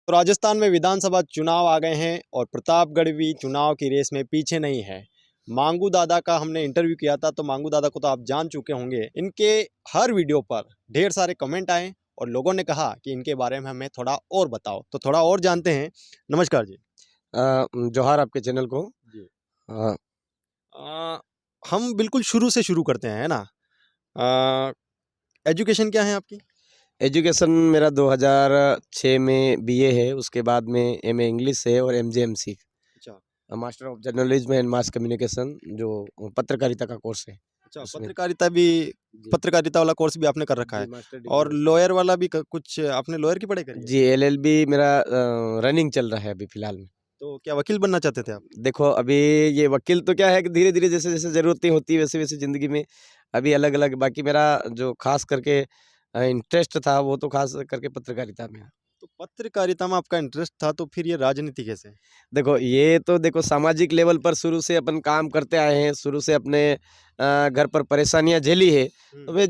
तो राजस्थान में विधानसभा चुनाव आ गए हैं और प्रतापगढ़ भी चुनाव की रेस में पीछे नहीं है। मांगू दादा का हमने इंटरव्यू किया था, तो मांगू दादा को तो आप जान चुके होंगे। इनके हर वीडियो पर ढेर सारे कमेंट आए और लोगों ने कहा कि इनके बारे में हमें थोड़ा और बताओ, तो थोड़ा और जानते हैं। नमस्कार जी। जोहार आपके चैनल को जी। अ, हम बिल्कुल शुरू से शुरू करते हैं, है ना। एजुकेशन क्या है आपकी? एजुकेशन मेरा 2006 में बीए है, उसके बाद में एमए इंग्लिश है और एमजेएमसी अच्छा। Master of journalism and mass communication जो पत्रकारिता का कोर्स है अच्छा, उसमें। पत्रकारिता पत्रकारिता वाला कोर्स भी आपने कर रखा जी है। मास्टर डिग्री और लॉयर वाला भी कुछ आपने लॉयर की पढ़ाई करी है? जी एलएलबी मेरा रनिंग चल रहा है अभी फिलहाल में। तो क्या वकील बनना चाहते थे आप? देखो अभी ये वकील तो क्या है कि धीरे धीरे जैसे जैसे ज़रूरतें होती है वैसे वैसे ज़िंदगी में अभी अलग अलग, बाकी मेरा जो खास करके इंटरेस्ट था वो तो खास करके पत्रकारिता में है। तो पत्रकारिता में आपका इंटरेस्ट था, तो फिर ये राजनीति कैसे? देखो ये तो देखो सामाजिक लेवल पर शुरू से अपन काम करते आए हैं, शुरू से अपने घर पर परेशानियां झेली है। तो मैं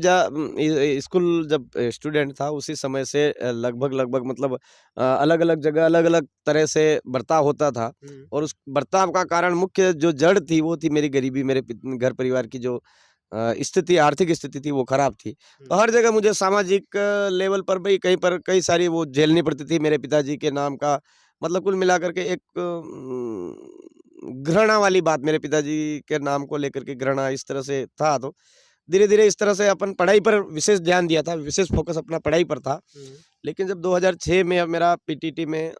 स्कूल जब स्टूडेंट था उसी समय से लगभग लगभग मतलब अलग अलग जगह अलग अलग तरह से बर्ताव होता था। और उस बर्ताव का कारण मुख्य जो जड़ थी वो थी मेरी गरीबी, मेरे घर परिवार की जो स्थिति, आर्थिक स्थिति थी वो खराब थी। तो हर जगह मुझे सामाजिक लेवल पर भी कहीं पर कई सारी वो झेलनी पड़ती थी। मेरे पिताजी के नाम का मतलब कुल मिलाकर के एक घृणा वाली बात, मेरे पिताजी के नाम को लेकर के घृणा इस तरह से था। तो धीरे-धीरे इस तरह से अपन पढ़ाई पर विशेष ध्यान दिया था, विशेष फ़ोकस अपना पढ़ाई पर था। लेकिन जब 2006 में अब मेरा पीटीटी में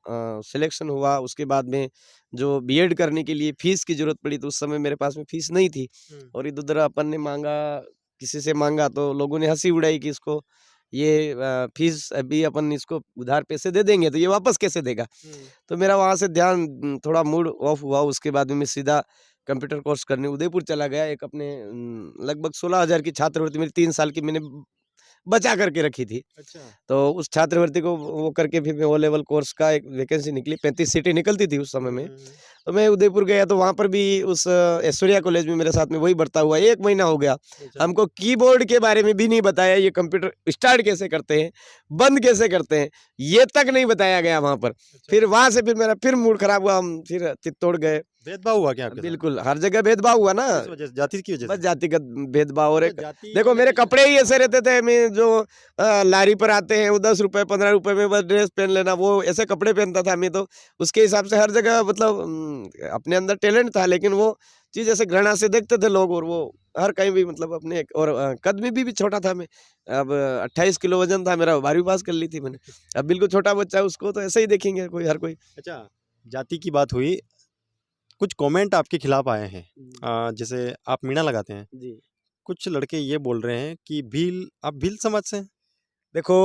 सिलेक्शन हुआ, उसके बाद में जो बीएड करने के लिए फ़ीस की ज़रूरत पड़ी, तो उस समय मेरे पास में फ़ीस नहीं थी। और इधर-उधर अपन ने माँगा, किसी से माँगा तो लोगों ने हँसी उड़ाई कि इसको ये फ़ीस अभी अपन इसको उधार पैसे दे देंगे तो ये वापस कैसे देगा? तो मेरा वहाँ से ध्यान थोड़ा मूड ऑफ हुआ। उसके बाद में मैं सीधा कंप्यूटर कोर्स करने उदयपुर चला गया। एक अपने लगभग 16,000 की छात्रवृत्ति मेरी 3 साल की मैंने बचा करके रखी थी। अच्छा। तो उस छात्रवृत्ति को वो करके फिर मैं ओ लेवल कोर्स का एक वैकेंसी निकली, 35 सीटें निकलती थी उस समय में। तो मैं उदयपुर गया तो वहाँ पर भी उस ऐश्वर्या कॉलेज में मेरे साथ में वही बढ़ता हुआ 1 महीना हो गया। अच्छा। हमको कीबोर्ड के बारे में भी नहीं बताया, ये कंप्यूटर स्टार्ट कैसे करते हैं, बंद कैसे करते हैं, ये तक नहीं बताया गया वहाँ पर। अच्छा। फिर वहाँ से फिर मेरा फिर मूड खराब हुआ, हम फिर चित्तौड़ गए। भेदभाव हुआ क्या आपके साथ? बिल्कुल, हर जगह भेदभाव हुआ ना, किस वजह से? जाति की वजह बस से? जातिगत भेदभाव। और अच्छा, एक जाति देखो वाले मेरे विषय। कपड़े ही ऐसे रहते थे, मैं जो लारी पर आते हैं वो 10 रुपए 15 रुपए में बस ड्रेस पहन लेना, वो ऐसे कपड़े पहनता था मैं। तो उसके हिसाब से हर जगह मतलब अपने अंदर टैलेंट था, लेकिन वो चीज़ ऐसे घृणा से देखते थे लोग। और वो हर कहीं भी मतलब अपने और कद में भी छोटा था मैं। अब 28 किलो वजन था मेरा, 12वीं पास कर ली थी मैंने। अब बिल्कुल छोटा बच्चा है, उसको तो ऐसे ही देखेंगे कोई, हर कोई। अच्छा, जाति की बात हुई, कुछ कमेंट आपके खिलाफ आए हैं। जैसे आप मीणा लगाते हैं, जी। कुछ लड़के ये बोल रहे हैं कि आप भील समाज से हैं। देखो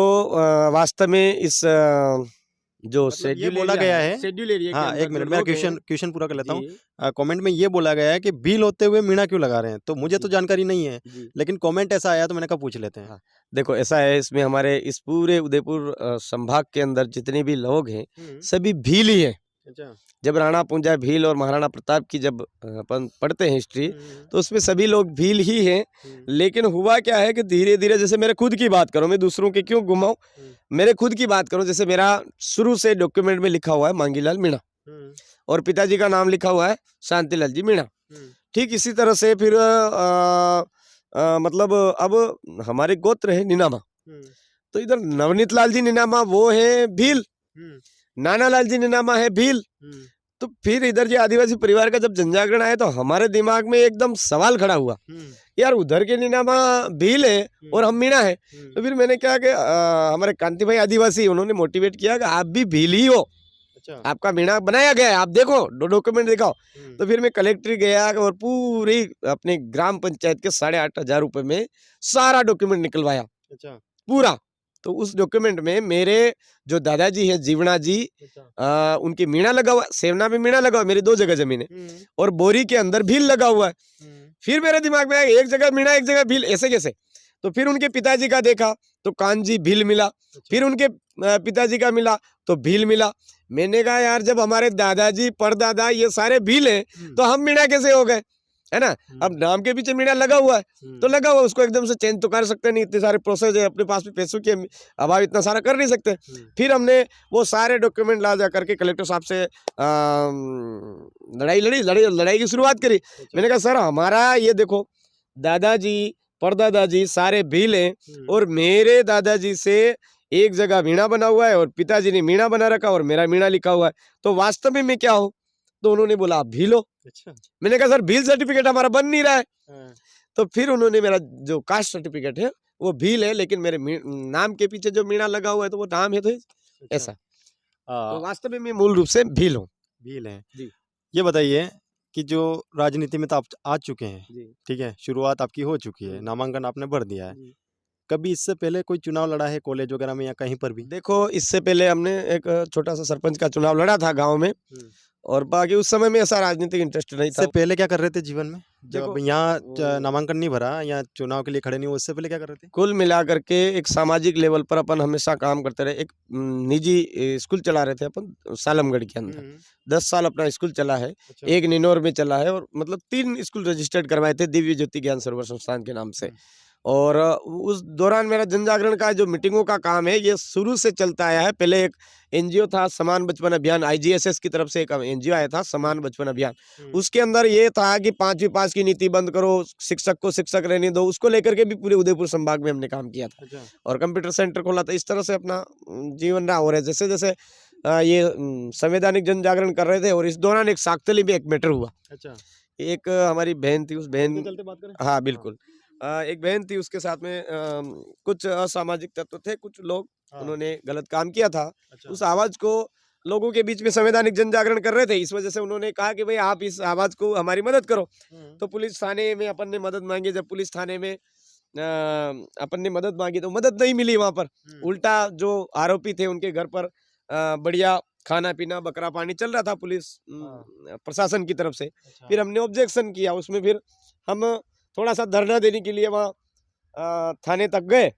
वास्तव में इस जो मतलब ये शेड्यूल बोला एरिया गया है, है। शेड्यूल एरिया के हाँ, अंदर एक जो मिनट मैं लोग हैं। क्वेश्चन पूरा कर लेता हूँ। जी, कमेंट में ये बोला गया है कि भील होते हुए मीणा क्यों लगा रहे हैं, तो मुझे तो जी, जानकारी नहीं है। जी। लेकिन कमेंट ऐसा आया तो मैंने कहा पूछ लेते हैं। हाँ, देखो ऐसा है, इसमें हमारे इस पूरे उदयपुर संभाग के अंदर जितने भी लोग हैं, सभी भील ही हैं। अच्छा। जब राणा पूंजा भील और महाराणा प्रताप की जब अपन पढ़ते हैं हिस्ट्री, तो उसमें सभी लोग भील ही हैं। लेकिन हुआ क्या है कि धीरे-धीरे, जैसे मेरे खुद की बात करूँ, मैं दूसरों की क्यों घुमाऊँ? मेरे खुद की बात करूँ, जैसे मेरा शुरू से डॉक्यूमेंट में लिखा हुआ है मांगीलाल मीणा और पिताजी का नाम लिखा हुआ है शांतिलाल जी मीणा। ठीक इसी तरह से फिर मतलब अब हमारे गोत्र है निनामा, तो इधर नवनीत लाल जी निनामा वो है भील, नाना लाल जी निनामा है भील। तो फिर इधर ये आदिवासी परिवार का जब जनजागरण आया तो हमारे दिमाग में एकदम सवाल खड़ा हुआ, यार उधर के निनामा भील है और हम मीणा है। तो फिर मैंने क्या कि हमारे कांति भाई आदिवासी, उन्होंने मोटिवेट किया कि आप भी भील ही हो। अच्छा। आपका मीणा बनाया गया है, आप देखो डॉक्यूमेंट दिखाओ। तो फिर मैं कलेक्ट्री गया और पूरी अपने ग्राम पंचायत के 8,500 रुपए में सारा डॉक्यूमेंट निकलवाया। अच्छा। पूरा। तो उस डॉक्यूमेंट में मेरे जो दादाजी हैं जीवणा जी, उनकी मीणा लगा हुआ, सेवना में मीणा लगा हुआ, मेरी 2 जगह जमीन है। और बोरी के अंदर भील लगा हुआ है। फिर मेरे दिमाग में आया एक जगह मीणा एक जगह भील, ऐसे कैसे? तो फिर उनके पिताजी का देखा तो कानजी भील मिला। फिर उनके पिताजी का मिला तो भील मिला। मैंने कहा यार जब हमारे दादाजी परदादा ये सारे भील हैं तो हम मीणा कैसे हो गए? है ना। अब नाम के पीछे मीणा लगा हुआ है तो लगा हुआ, उसको एकदम से चेंज तो कर सकते नहीं, इतने सारे प्रोसेस है, अपने पास भी पैसों के अभाव इतना सारा कर नहीं सकते। फिर हमने वो सारे डॉक्यूमेंट ला जा करके कलेक्टर साहब से लड़ाई की शुरुआत करी। मैंने कहा सर हमारा ये देखो दादाजी परदादाजी सारे बिल हैं और मेरे दादाजी से एक जगह मीणा बना हुआ है और पिताजी ने मीणा बना रखा और मेरा मीणा लिखा हुआ है, तो वास्तव में मैं क्या हूँ? तो उन्होंने बोला आप भील हो। अच्छा। मैंने कहा सर भील सर्टिफिकेट हमारा बन नहीं रहा है। तो फिर उन्होंने मेरा जो कास्ट सर्टिफिकेट है वो भील है, लेकिन मेरे नाम के पीछे जो मीणा लगा हुआ है तो वो नाम है, तो ऐसा। तो वास्तव में मैं मूल रूप से भील हूँ। भील है जी। ये बताइए कि जो राजनीति में तो आप आ चुके हैं, ठीक है, शुरुआत आपकी हो चुकी है, नामांकन आपने भर दिया है, कभी इससे पहले कोई चुनाव लड़ा है कॉलेज वगैरह में या कहीं पर भी? देखो इससे पहले हमने एक छोटा सा सरपंच का चुनाव लड़ा था गांव में, और बाकी उस समय में ऐसा राजनीतिक इंटरेस्ट नहीं था। इससे पहले क्या कर रहे थे जीवन में, जब यहाँ नामांकन नहीं भरा या चुनाव के लिए खड़े नहीं हुए, उससे पहले क्या कर रहे थे? कुल मिलाकर के एक सामाजिक लेवल पर अपन हमेशा काम करते रहे। एक निजी स्कूल चला रहे थे अपन सालमगढ़ के अंदर, 10 साल अपना स्कूल चला है। एक निनोर में चला है, और मतलब 3 स्कूल रजिस्टर्ड करवाए थे दिव्य ज्योति ज्ञान सरोवर संस्थान के नाम से। और उस दौरान मेरा जन जागरण का जो मीटिंगों का काम है ये शुरू से चलता आया है। पहले एक एनजीओ था समान बचपन अभियान, आईजीएसएस की तरफ से एक एनजीओ आया था समान बचपन अभियान। उसके अंदर ये था कि 5वीं पास की नीति बंद करो, शिक्षक को शिक्षक रहने दो, उसको लेकर के भी पूरे उदयपुर संभाग में हमने काम किया था। और कंप्यूटर सेंटर खोला था। इस तरह से अपना जीवन रहा। और जैसे जैसे ये संवैधानिक जन जागरण कर रहे थे, और इस दौरान एक साख्तली में एक मैटर हुआ। एक हमारी बहन थी, उस बहन, हाँ बिल्कुल, एक बहन थी, उसके साथ में कुछ असामाजिक तत्व थे, कुछ लोग उन्होंने गलत काम किया था। उस आवाज को लोगों के बीच में संवैधानिक जन जागरण कर रहे थे, इस वजह से उन्होंने कहा कि भाई आप इस आवाज को हमारी मदद करो। तो पुलिस थाने में अपन ने मदद मांगी। जब पुलिस थाने में अपन ने मदद मांगी तो मदद नहीं मिली वहां पर। उल्टा जो आरोपी थे उनके घर पर बढ़िया खाना पीना बकरा पानी चल रहा था पुलिस प्रशासन की तरफ से। फिर हमने ऑब्जेक्शन किया उसमें। फिर हम थोड़ा सा धरना देने के लिए वहाँ थाने तक गए,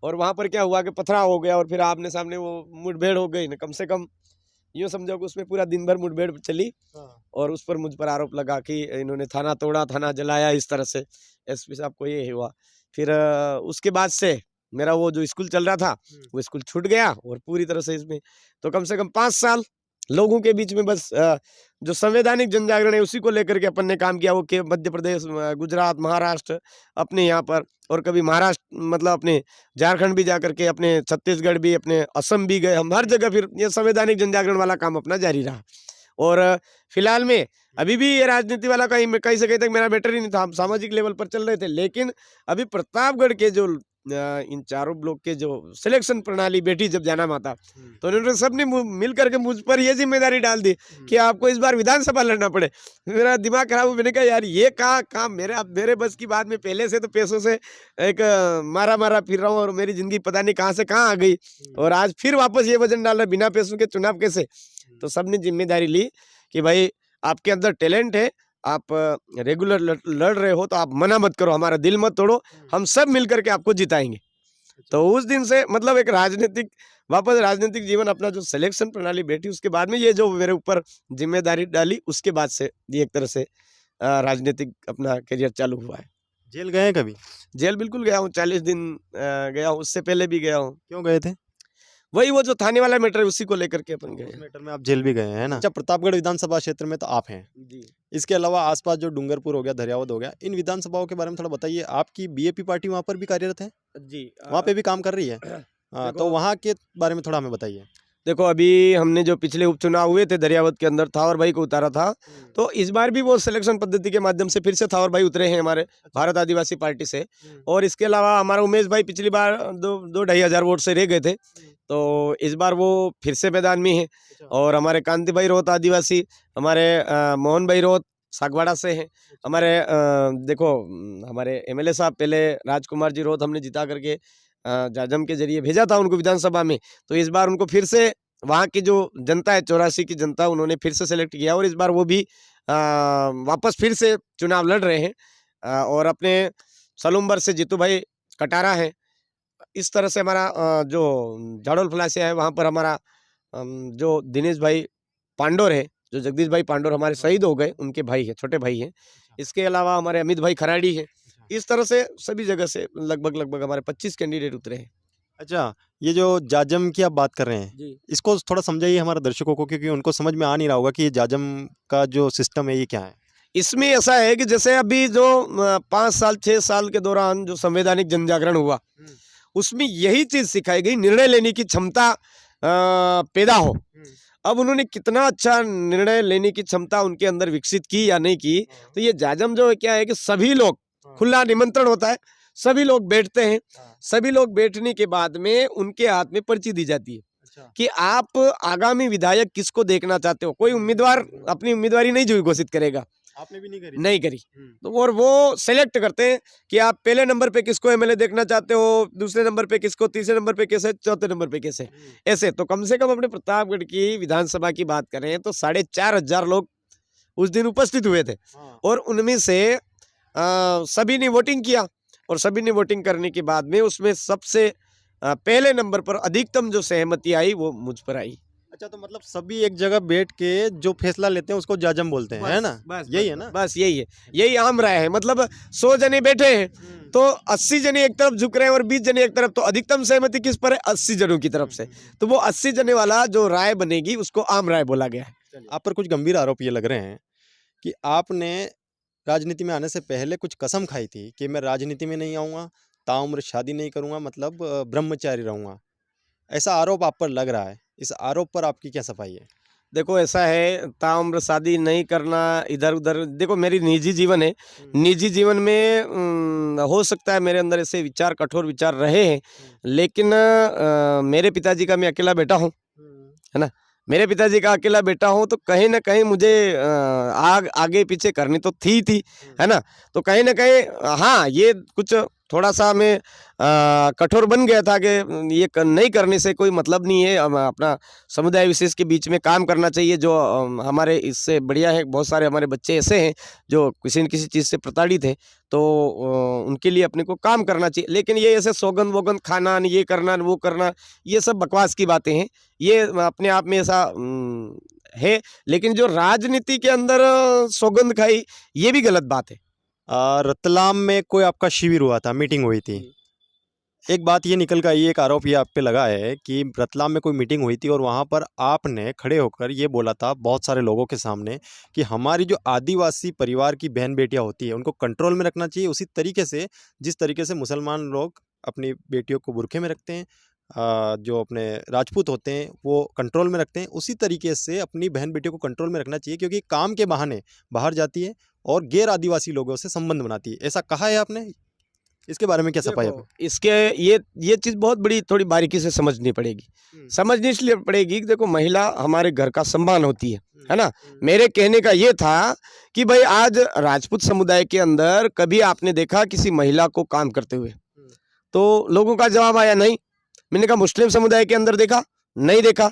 और वहाँ पर क्या हुआ कि पथराव हो गया, और फिर आमने सामने वो मुठभेड़ हो गई। न कम से कम यूँ समझो कि उसमें पूरा दिन भर मुठभेड़ चली, और उस पर मुझ पर आरोप लगा कि इन्होंने थाना तोड़ा, थाना जलाया, इस तरह से एसपी साहब को ये हुआ। फिर उसके बाद से मेरा वो जो स्कूल चल रहा था वो स्कूल छूट गया, और पूरी तरह से इसमें तो कम से कम 5 साल लोगों के बीच में बस जो संवैधानिक जन जागरण है उसी को लेकर के अपन ने काम किया। वो के मध्य प्रदेश, गुजरात, महाराष्ट्र, अपने यहाँ पर, और कभी महाराष्ट्र मतलब अपने झारखंड भी जाकर के, अपने छत्तीसगढ़ भी, अपने असम भी गए हम, हर जगह फिर ये संवैधानिक जन जागरण वाला काम अपना जारी रहा। और फिलहाल में अभी भी ये राजनीति वाला कहीं से कहीं तक मेरा मैटर ही नहीं था। हम सामाजिक लेवल पर चल रहे थे। लेकिन अभी प्रतापगढ़ के जो इन चारों ब्लॉक के जो सिलेक्शन प्रणाली बैठी जब जाना माता, तो उन्होंने सबने मिल करके मुझ पर ये जिम्मेदारी डाल दी कि आपको इस बार विधानसभा लड़ना पड़े। मेरा दिमाग खराब हुआ। मैंने कहा यार ये काम मेरे बस की बात में पहले से तो पैसों से एक मारा फिर रहा हूँ, और मेरी जिंदगी पता नहीं कहाँ से कहाँ आ गई, और आज फिर वापस ये वजन डाल रहा बिना पैसों के चुनाव कैसे। तो सबने जिम्मेदारी ली कि भाई आपके अंदर टैलेंट है, आप रेगुलर लड़ रहे हो तो आप मना मत करो, हमारा दिल मत तोड़ो, हम सब मिलकर के आपको जिताएंगे। तो उस दिन से मतलब एक राजनीतिक जीवन अपना जो सिलेक्शन प्रणाली बैठी, उसके बाद में ये जो मेरे ऊपर जिम्मेदारी डाली, उसके बाद से ये एक तरह से राजनीतिक अपना करियर चालू हुआ है। जेल गए हैं कभी? जेल बिल्कुल गया हूँ, 40 दिन गया हूँ, उससे पहले भी गया हूँ। क्यों गए थे? वही वो जो थाने वाला मैटर है उसी को लेकर के अपन गए। उस मैटर में आप जेल भी गए हैं ना? अच्छा, प्रतापगढ़ विधानसभा क्षेत्र में तो आप हैं जी। इसके अलावा आसपास जो डूंगरपुर हो गया, दरियावद हो गया, इन विधानसभाओं के बारे में थोड़ा बताइए। आपकी बीएपी पार्टी वहाँ पर भी कार्यरत है जी? वहाँ पे भी काम कर रही है? हाँ, तो वहाँ के बारे में थोड़ा हमें बताइए। देखो अभी हमने जो पिछले उपचुनाव हुए थे दरियावद के अंदर थावर भाई को उतारा था, तो इस बार भी वो सिलेक्शन पद्धति के माध्यम से फिर से थावर भाई उतरे हैं हमारे भारत आदिवासी पार्टी से। और इसके अलावा हमारा उमेश भाई पिछली बार 2-2.5 हज़ार वोट से रह गए थे, तो इस बार वो फिर से मैदान में है। और हमारे कांति भाई रोहत आदिवासी, हमारे मोहन भाई रोहत सागवाड़ा से हैं। हमारे देखो हमारे एमएलए साहब पहले राजकुमार जी रोहत हमने जिता करके जाजम के जरिए भेजा था उनको विधानसभा में, तो इस बार उनको फिर से वहाँ की जो जनता है 84 की जनता, उन्होंने फिर से सेलेक्ट किया, और इस बार वो भी वापस फिर से चुनाव लड़ रहे हैं। और अपने सलूम्बर से जीतू भाई कटारा है। इस तरह से हमारा जो झाड़ोल फलासिया है वहाँ पर हमारा जो दिनेश भाई पांडोर है, जो जगदीश भाई पांडोर हमारे शहीद हो गए, उनके भाई है, छोटे भाई हैं। इसके अलावा हमारे अमित भाई खराड़ी है। इस तरह से सभी जगह से लगभग हमारे 25 कैंडिडेट उतरे हैं। अच्छा, ये जो जाजम की आप बात कर रहे हैं, जी। इसको थोड़ा समझाइए हमारे दर्शकों को, क्योंकि उनको समझ में आ नहीं रहा होगा कि ये जाजम का जो सिस्टम है ये क्या है। इसमें ऐसा है कि जैसे अभी जो 5 साल 6 साल के दौरान जो संवैधानिक जन जागरण हुआ, उसमें यही चीज सिखाई गई, निर्णय लेने की क्षमता पैदा हो। अब उन्होंने कितना अच्छा निर्णय लेने की क्षमता उनके अंदर विकसित की या नहीं की, तो ये जाजम जो है क्या है कि सभी लोग, खुला निमंत्रण होता है, सभी लोग बैठते हैं। सभी लोग बैठने के बाद में उनके हाथ में पर्ची दी जाती है कि आप आगामी विधायक किसको देखना चाहते हो। कोई उम्मीदवार अपनी उम्मीदवारी नहीं घोषित करेगा, आपने भी नहीं करी। तो और वो सेलेक्ट करते हैं कि आप पहले नंबर पे किसको एमएलए देखना चाहते हो, दूसरे नंबर पे किसको, तीसरे नंबर पे कैसे, चौथे नंबर पे कैसे, ऐसे। तो कम से कम अपने प्रतापगढ़ की विधानसभा की बात करें तो 4,500 लोग उस दिन उपस्थित हुए थे। और उनमें से सभी ने वोटिंग किया, और सभी ने वोटिंग करने के बाद में उसमें सबसे पहले नंबर पर अधिकतम जो सहमति आई वो मुझ पर आई। अच्छा, तो मतलब सभी एक जगह बैठ के जो फैसला लेते हैं उसको जाजम बोलते हैं, है ना? बस यही है ना? बस यही है, यही आम राय है। मतलब 100 जने बैठे हैं तो 80 जने एक तरफ झुक रहे हैं और 20 जने एक तरफ, तो अधिकतम सहमति किस पर है? 80 जनों की तरफ से। तो वो 80 जने वाला जो राय बनेगी उसको आम राय बोला गया है। आप पर कुछ गंभीर आरोप ये लग रहे हैं कि आपने राजनीति में आने से पहले कुछ कसम खाई थी कि मैं राजनीति में नहीं आऊँगा, ताउम्र शादी नहीं करूँगा, मतलब ब्रह्मचारी रहूँगा। ऐसा आरोप आप पर लग रहा है, इस आरोप पर आपकी क्या सफाई है? देखो ऐसा है, ताउम्र शादी नहीं करना, इधर उधर, देखो मेरी निजी जीवन है, निजी जीवन में हो सकता है मेरे अंदर ऐसे विचार, कठोर विचार रहे हैं, लेकिन मेरे पिताजी का मैं अकेला बेटा हूँ, है ना। मेरे पिताजी का अकेला बेटा हूँ तो कहीं ना कहीं मुझे आगे पीछे करनी तो थी, है ना। तो कहीं ना कहीं हाँ, ये कुछ थोड़ा सा मैं कठोर बन गया था कि ये नहीं करने से कोई मतलब नहीं है, अपना समुदाय विशेष के बीच में काम करना चाहिए। जो हमारे इससे बढ़िया है, बहुत सारे हमारे बच्चे ऐसे हैं जो किसी न किसी चीज़ से प्रताड़ित हैं, तो उनके लिए अपने को काम करना चाहिए। लेकिन ये ऐसे सौगंध वोगंध खाना, ये करना वो करना, ये सब बकवास की बातें हैं, ये अपने आप में ऐसा है। लेकिन जो राजनीति के अंदर सौगंध खाई, ये भी गलत बात है। रतलाम में कोई आपका शिविर हुआ था, मीटिंग हुई थी, एक बात ये निकल कर आई, एक आरोप ये आप पे लगा है कि रतलाम में कोई मीटिंग हुई थी और वहाँ पर आपने खड़े होकर ये बोला था बहुत सारे लोगों के सामने कि हमारी जो आदिवासी परिवार की बहन बेटियाँ होती है उनको कंट्रोल में रखना चाहिए, उसी तरीके से जिस तरीके से मुसलमान लोग अपनी बेटियों को बुरखे में रखते हैं, जो अपने राजपूत होते हैं वो कंट्रोल में रखते हैं, उसी तरीके से अपनी बहन बेटियों को कंट्रोल में रखना चाहिए, क्योंकि काम के बहाने बाहर जाती है और गैर आदिवासी लोगों से संबंध बनाती है। ऐसा कहा है आपने, इसके बारे में क्या सफाई है? इसके ये चीज़ बहुत बड़ी थोड़ी बारीकी से समझनी पड़ेगी। समझनी इसलिए पड़ेगी कि देखो, महिला हमारे घर का सम्मान होती है ना। मेरे कहने का ये था कि भाई आज राजपूत समुदाय के अंदर कभी आपने देखा किसी महिला को काम करते हुए? तो लोगों का जवाब आया नहीं। मैंने कहा मुस्लिम समुदाय के अंदर देखा? नहीं देखा।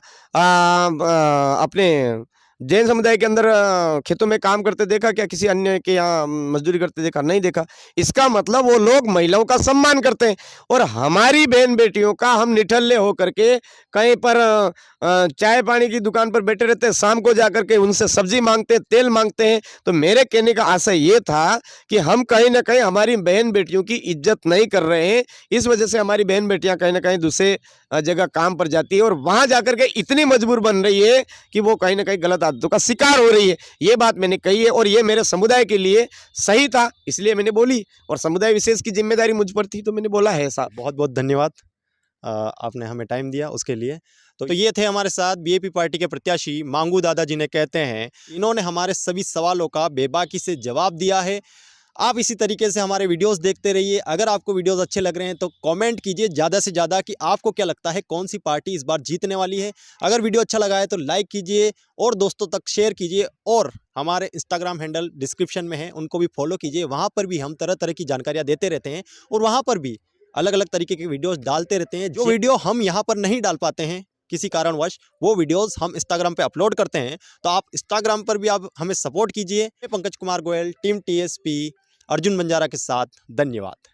अपने जैन समुदाय के अंदर खेतों में काम करते देखा क्या? किसी अन्य के यहाँ मजदूरी करते देखा? नहीं देखा। इसका मतलब वो लोग महिलाओं का सम्मान करते हैं, और हमारी बहन बेटियों का हम निठल्ले होकर के कहीं पर चाय पानी की दुकान पर बैठे रहते हैं, शाम को जाकर के उनसे सब्जी मांगते हैं, तेल मांगते हैं। तो मेरे कहने का आशय ये था कि हम कहीं ना कहीं हमारी बहन बेटियों की इज्जत नहीं कर रहे हैं। इस वजह से हमारी बहन बेटियां कहीं ना कहीं दूसरे जगह काम पर जाती है और वहां जाकर के इतनी मजबूर बन रही है कि वो कहीं ना कहीं गलत आदतों का शिकार हो रही है। ये बात मैंने कही है और ये मेरे समुदाय के लिए सही था, इसलिए मैंने बोली, और समुदाय विशेष की जिम्मेदारी मुझ पर थी तो मैंने बोला है ऐसा। बहुत बहुत धन्यवाद, आपने हमें टाइम दिया उसके लिए। तो ये थे हमारे साथ बीएपी पार्टी के प्रत्याशी मांगू दादा, जिन्हें कहते हैं। इन्होंने हमारे सभी सवालों का बेबाकी से जवाब दिया है। आप इसी तरीके से हमारे वीडियोस देखते रहिए। अगर आपको वीडियोस अच्छे लग रहे हैं तो कमेंट कीजिए ज़्यादा से ज़्यादा कि आपको क्या लगता है कौन सी पार्टी इस बार जीतने वाली है। अगर वीडियो अच्छा लगा है तो लाइक कीजिए और दोस्तों तक शेयर कीजिए, और हमारे इंस्टाग्राम हैंडल डिस्क्रिप्शन में है, उनको भी फॉलो कीजिए। वहाँ पर भी हम तरह तरह की जानकारियाँ देते रहते हैं और वहाँ पर भी अलग अलग तरीके की वीडियोज़ डालते रहते हैं। जो वीडियो हम यहाँ पर नहीं डाल पाते हैं किसी कारणवश, वो वीडियोस हम इंस्टाग्राम पे अपलोड करते हैं, तो आप इंस्टाग्राम पर भी आप हमें सपोर्ट कीजिए। पंकज कुमार गोयल, टीम टीएसपी, अर्जुन बंजारा के साथ, धन्यवाद।